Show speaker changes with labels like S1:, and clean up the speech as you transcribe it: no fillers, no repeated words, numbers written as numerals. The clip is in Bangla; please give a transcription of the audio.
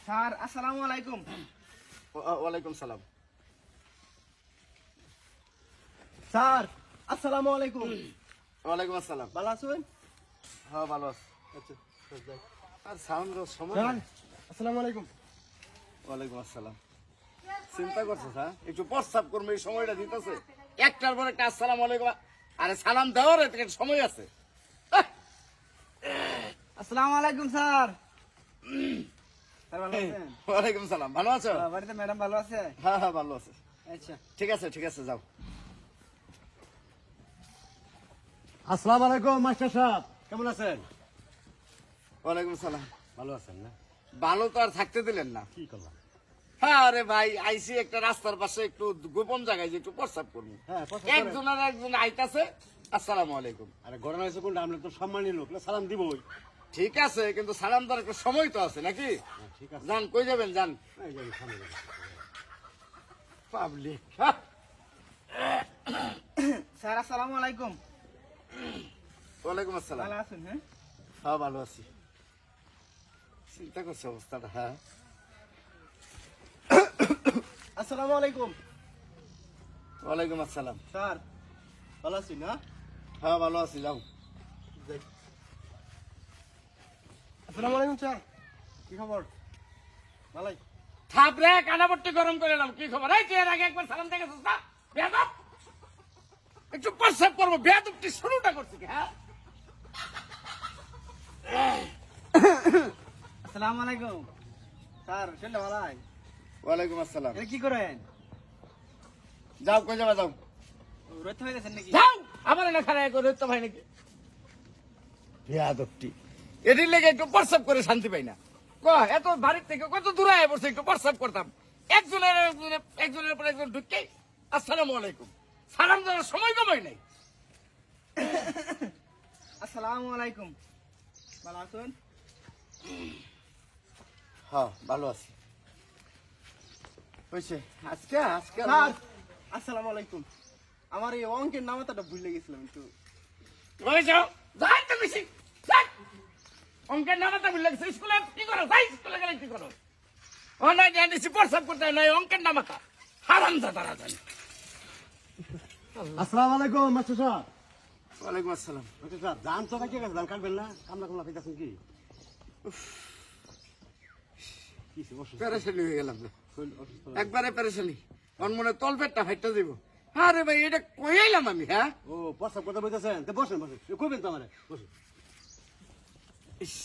S1: স্যার আসসালামু আলাইকুম।
S2: ওয়ালাইকুম সালাম।
S1: স্যার আসসালামু আলাইকুম।
S2: ওয়ালাইকুম আসসালাম।
S1: ভালো আছেন?
S2: হ্যাঁ ভালো আছে।
S1: আচ্ছা যাই।
S2: আর সাউন্ড সময়
S1: স্যার
S2: নাই।
S1: আসসালামু আলাইকুম।
S2: ওয়ালাইকুম আসসালাম। চিন্তা করছো স্যার একটু প্রস্তাব করবো এই সময়টা দিতেছে একটার পর একটা আসসালাম আলাইকুম। আরে সালাম দেওয়ার একটা সময় আছে।
S1: আসসালামু আলাইকুম স্যার। স্যার ভালো আছেন?
S2: ওয়ালাইকুম সালাম। ভালো আছো?
S1: বাড়িতে ম্যাডাম ভালো আছে?
S2: হ্যাঁ হ্যাঁ ভালো আছে।
S1: আচ্ছা
S2: ঠিক আছে ঠিক আছে যাও।
S3: আসসালামু আলাইকুম মাস্টার সাহেব, কেমন আছেন?
S2: ওয়ালাইকুম সালাম।
S3: ভালো আছেন না?
S2: ভালো তো আর থাকতে দিলেন না।
S3: কি করলাম?
S2: হ্যাঁ আরে ভাই আইসি একটা রাস্তার পাশে একটু গোপন জায়গায় যে একটু প্রস্তাব করবো।
S3: হ্যাঁ, প্রস্তাব করেন।
S2: একজন আর একজন আইতাছে আসসালামু আলাইকুম।
S3: আরে ঘটনা হয়েছে কোনটা? আমরা তো সম্মানী লোক, সালাম দিবই।
S2: ঠিক আছে কিন্তু সালাম দেওয়ার একটা সময় তো আছে নাকি?
S3: হ্যাঁ, ঠিক আছে।
S2: যান কই যাবেন যান।
S3: এই যে আমি সামনে যাবো।
S2: পাবলিক
S1: স্যার আসসালামু আলাইকুম।
S2: ওয়ালাইকুম আসসালাম।
S1: ভালো আছেন? হ্যাঁ
S2: হ্যাঁ ভালো আছি। চিন্তা করছে অবস্থাটা। হ্যাঁ
S1: আসসালামু আলাইকুম।
S2: ওয়ালাইকুম আসসালাম।
S1: স্যার ভালো আছেন না?
S2: হ্যাঁ ভালো আছি যাও।
S1: যাই। আসসালামু আলাইকুম স্যার, কি খবর? ভালোই।
S2: থাপড়ে কানাপট্টি গরম করে এলাম। কি খবর? এই তুই এর আগে একবার সালাম দেখেছিস না? বেয়াদব একটু প্রস্তাব করবো। বেয়াদবটি শুরুটা করছি কি? হ্যাঁ
S1: আসসালামু আলাইকুম স্যার, শুনলে ভালাই।
S2: ওয়ালাইকুম আসসালাম।
S1: এটা কি করেন?
S2: যাও কই যাবা যাও।
S1: রইতে হয়ে গেছেন নাকি?
S2: যাও আমার না খারাপ করে তো ভাই নাকি বেয়াদবটি এটির লেগে একটু প্রস্তাব করে শান্তি পাই না। এত বাড়ির থেকে কত দূরে আয় বসে একটু প্রস্তাব করতাম। একজনের পর একজন ঢুকে আসসালামু আলাইকুম সালাম দেওয়ার সময় কমাই নাই।
S1: আসসালামু আলাইকুম। ভালো আছেন?
S2: হ্যাঁ ভালো আছি। হয়েছে আজকে আজকে
S1: স্যার আসসালামু আলাইকুম। আমার এই অঙ্কের নামাতাটা ভুলে গেছিলাম একটু।
S2: অঙ্কের নামাটা ভুল লাগছে। স্কুলে কি করো? যাই স্কুলে গেলে কি করো? অনলাইন জানিস প্রস্তাব করতে হয় না অঙ্কের নামাটা হারাম দাদারা জানি।
S3: আসসালামু আলাইকুম মাস্টার সাহেব।
S2: ওয়ালাইকুম আসসালাম।
S3: মাস্টার সাহেব, ধান তো কাটিয়ে গেছে, ধান কাটবেন না? কামলা কামলা পেতেছেন কি? কি হইছে, অসুস্থ?
S2: প্যারেশানি হয়ে গেলাম রে।
S3: শরীর অসুস্থ?
S2: একবারে প্যারেশানি। ওর মনে তল পেটটা ফাইটটা দিব। আরে ভাই এটা কইলাম আমি। হ্যাঁ
S3: ও প্রস্তাব কথা বলতেছেন? বসেন বসেন, কইবেন তো আমারে, বসেন।
S2: ইস